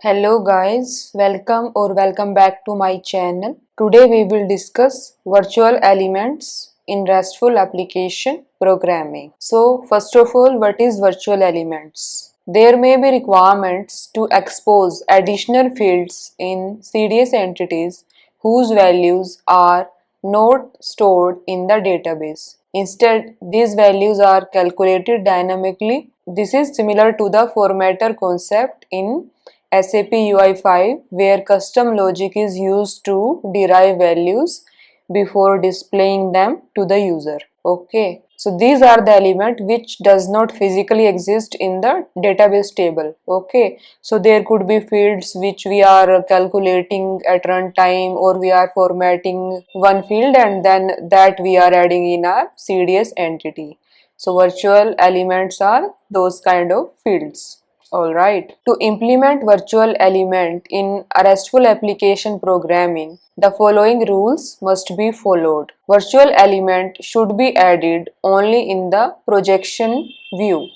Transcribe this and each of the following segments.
Hello guys, welcome back to my channel. Today we will discuss virtual elements in RESTful application programming. So first of all, what is virtual elements? There may be requirements to expose additional fields in CDS entities whose values are not stored in the database. Instead, these values are calculated dynamically. This is similar to the formatter concept in SAP UI5 where custom logic is used to derive values before displaying them to the user. Okay, so these are the element which does not physically exist in the database table. Okay, so there could be fields which we are calculating at runtime, or we are formatting one field and then that we are adding in our CDS entity. So virtual elements are those kind of fields. Alright, to implement virtual element in RESTful application programming, the following rules must be followed. Virtual element should be added only in the projection view.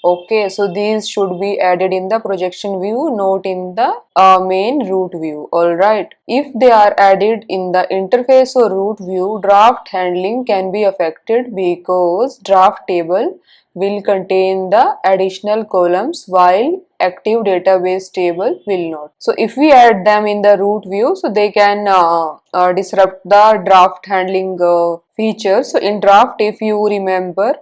Okay, so these should be added in the projection view, not in the main root view. Alright, if they are added in the interface or root view, draft handling can be affected because draft table will contain the additional columns while active database table will not. So if we add them in the root view, so they can disrupt the draft handling feature. So in draft, if you remember,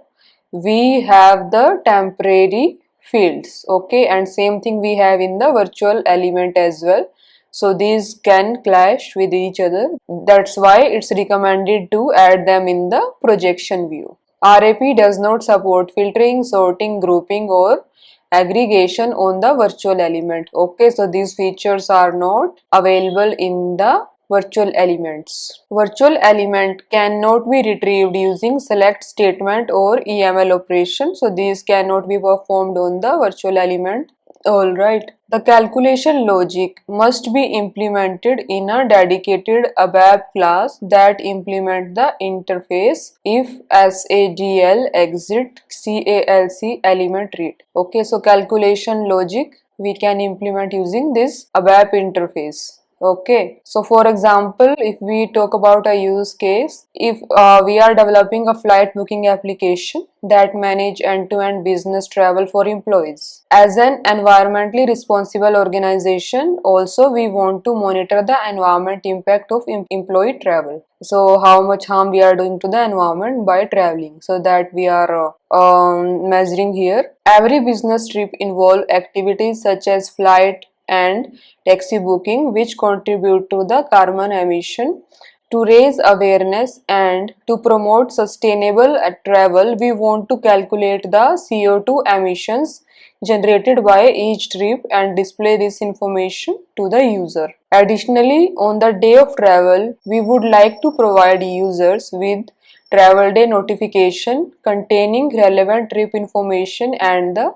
we have the temporary fields, okay, and same thing we have in the virtual element as well. So these can clash with each other. That's why it's recommended to add them in the projection view. RAP does not support filtering, sorting, grouping, or aggregation on the virtual element. Okay, so these features are not available in the virtual elements. Virtual element cannot be retrieved using select statement or EML operation. So these cannot be performed on the virtual element. Alright, the calculation logic must be implemented in a dedicated ABAP class that implement the interface if SADL exit CALC element read. Okay, so calculation logic we can implement using this ABAP interface. Okay, so for example, if we talk about a use case, if we are developing a flight booking application that manage end-to-end business travel for employees. As an environmentally responsible organization, also we want to monitor the environment impact of employee travel. So how much harm we are doing to the environment by traveling, so that we are measuring here. Every business trip involve activities such as flight and taxi booking which contribute to the carbon emission. To raise awareness and to promote sustainable travel, we want to calculate the CO2 emissions generated by each trip and display this information to the user. Additionally, on the day of travel, we would like to provide users with travel day notification containing relevant trip information and the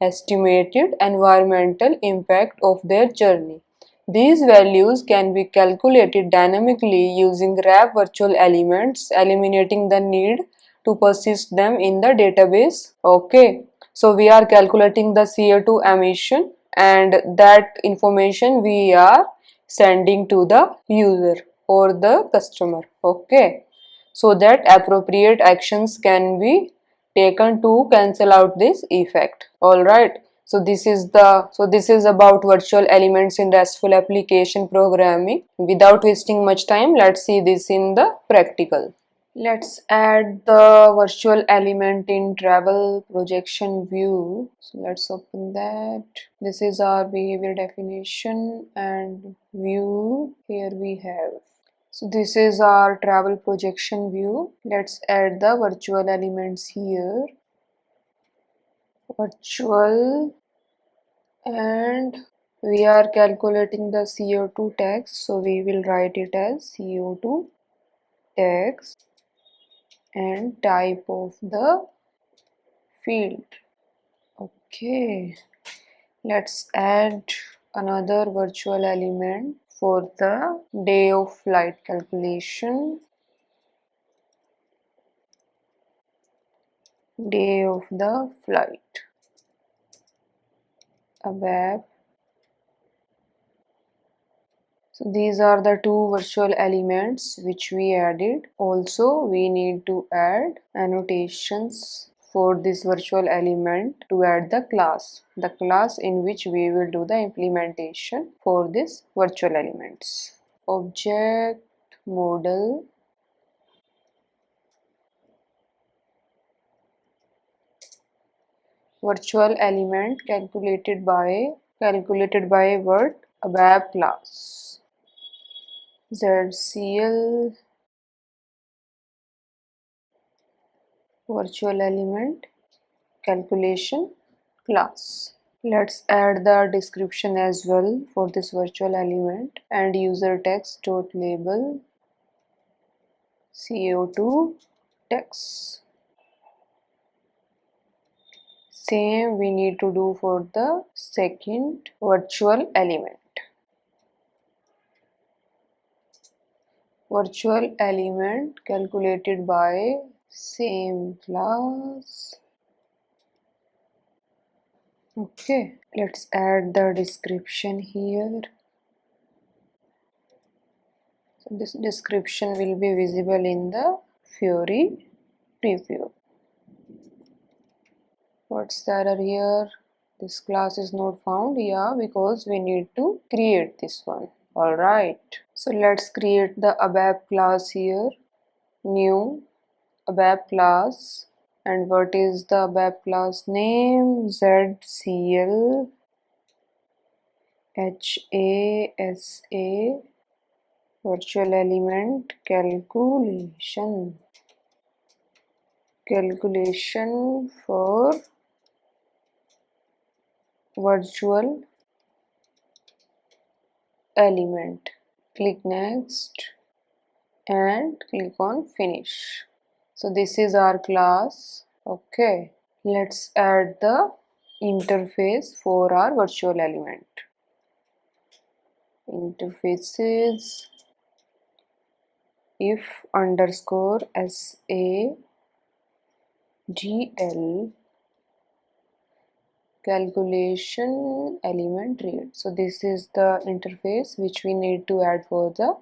estimated environmental impact of their journey. These values can be calculated dynamically using RAP virtual elements, eliminating the need to persist them in the database. Okay, so we are calculating the CO2 emission and that information we are sending to the user or the customer. Okay, so that appropriate actions can be taken to cancel out this effect. Alright, so this is about virtual elements in RESTful application programming. Without wasting much time, let's see this in the practical. Let's add the virtual element in travel projection view. So let's open that. This is our behavior definition and view. Here we have. So this is our travel projection view. Let's add the virtual elements here. Virtual, and we are calculating the CO2 tax. So we will write it as CO2 tax and type of the field. Okay, let's add another virtual element for the day of flight calculation. Day of the flight. ABAP So these are the two virtual elements which we added. Also, we need to add annotations for this virtual element to add the class in which we will do the implementation for this virtual elements. Object model virtual element calculated by what? ABAP class. ZCL virtual element calculation class. Let's add the description as well for this virtual element and user text dot label CO2 text. Same we need to do for the second virtual element. Virtual element calculated by same class. Okay, let's add the description here. So this description will be visible in the Fiori preview. What's the error here? This class is not found. Yeah, because we need to create this one. Alright, so let's create the ABAP class here. New ABAP class. And what is the ABAP class name? ZCL HASA virtual element calculation for virtual element. Click next and click on finish. So this is our class. Okay, let's add the interface for our virtual element. Interfaces if underscore SAGL calculation element read. So this is the interface which we need to add for the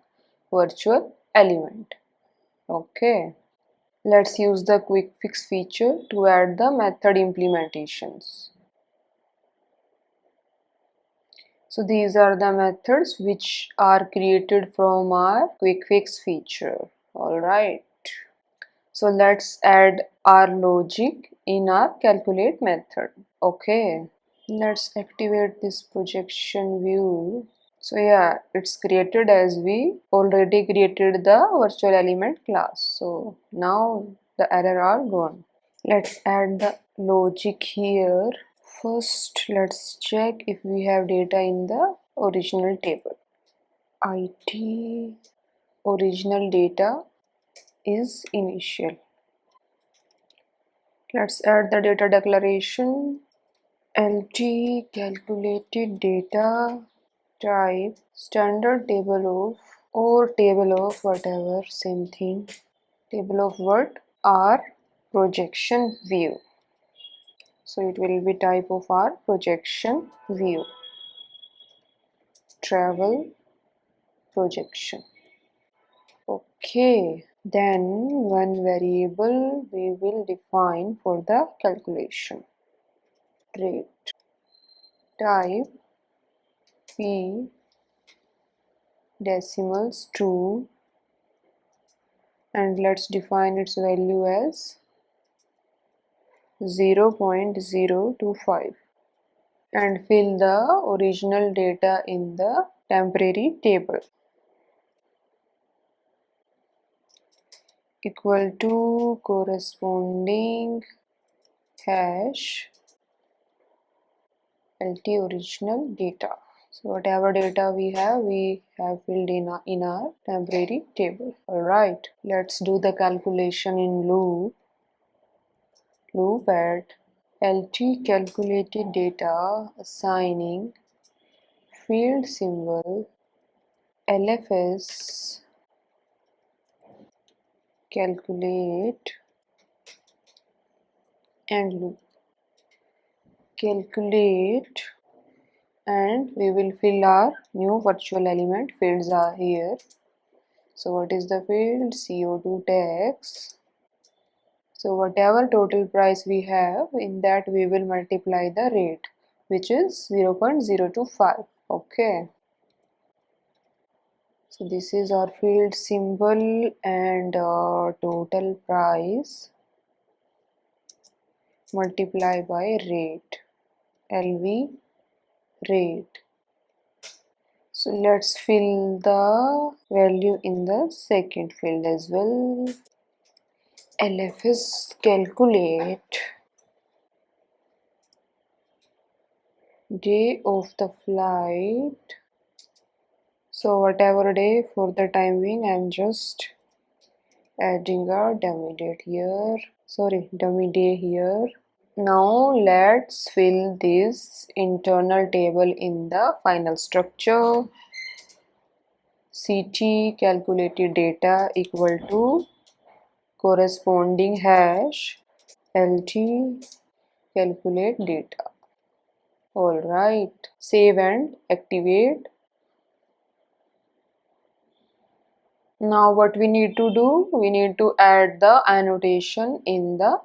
virtual element. Okay, let's use the quick fix feature to add the method implementations. So these are the methods which are created from our quick fix feature. Alright, so let's add our logic in our calculate method. Okay, let's activate this projection view. So yeah, it's created as we already created the virtual element class. So now the error are gone. Let's add the logic here. First, let's check if we have data in the original table. IT original data is initial. Let's add the data declaration. LT calculated data type standard table of or table of whatever, same thing. Table of what? Our projection view. So it will be type of our projection view. Travel projection. Okay, then one variable we will define for the calculation. Rate. Type P decimals 2 and let's define its value as 0.025 and fill the original data in the temporary table. Equal to corresponding hash LT original data. So whatever data we have filled in our temporary table. Alright, let's do the calculation in loop. Loop at LT calculated data assigning field symbol LFS calculate and loop. Calculate and we will fill our new virtual element. Fields are here. So what is the field? CO2 tax. So whatever total price we have, in that we will multiply the rate, which is 0.025. Okay. So this is our field symbol and total price multiply by rate, LV rate. So let's fill the value in the second field as well. LFS calculate day of the flight. So whatever day, for the time being I'm just adding a dummy date here, dummy day here. Now let's fill this internal table in the final structure. CT calculated data equal to corresponding hash LT calculate data. Alright, save and activate. Now what we need to do, we need to add the annotation in the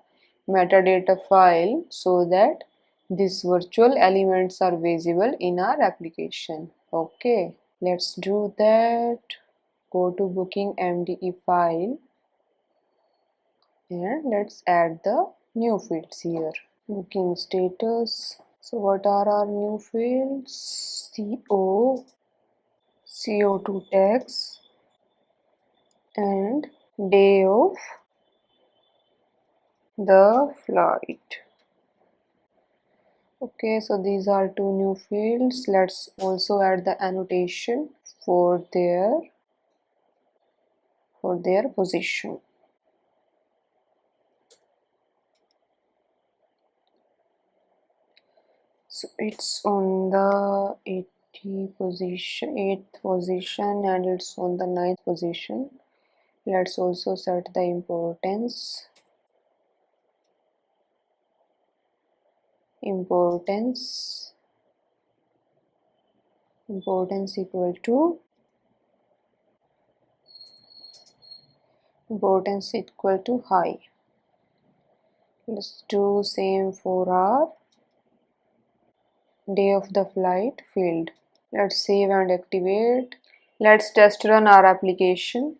metadata file so that these virtual elements are visible in our application. Okay, let's do that. Go to booking MDE file and let's add the new fields here. Booking status. So what are our new fields? CO2 tax and day of the flight. Okay, so these are two new fields. Let's also add the annotation for their position. So it's on the 8th position and it's on the 9th position. Let's also set the importance equal to high. Let's do same for our day of the flight field. Let's save and activate. Let's test run our application.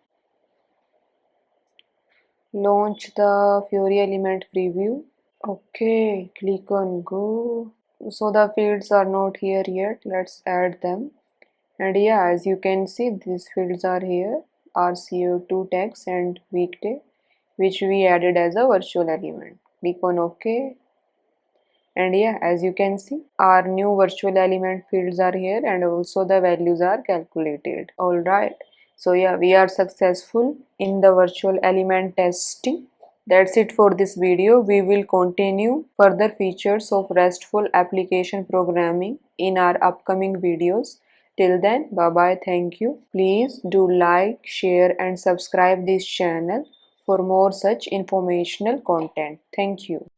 Launch the Fiori element preview. Okay, click on go. So the fields are not here yet. Let's add them. And yeah, as you can see, these fields are here, RCO2 tax and weekday, which we added as a virtual element. Click on OK. And yeah, as you can see, our new virtual element fields are here and also the values are calculated. Alright, so yeah, we are successful in the virtual element testing. That's it for this video. We will continue further features of RESTful application programming in our upcoming videos. Till then, bye bye, thank you. Please do like, share and subscribe this channel for more such informational content. Thank you.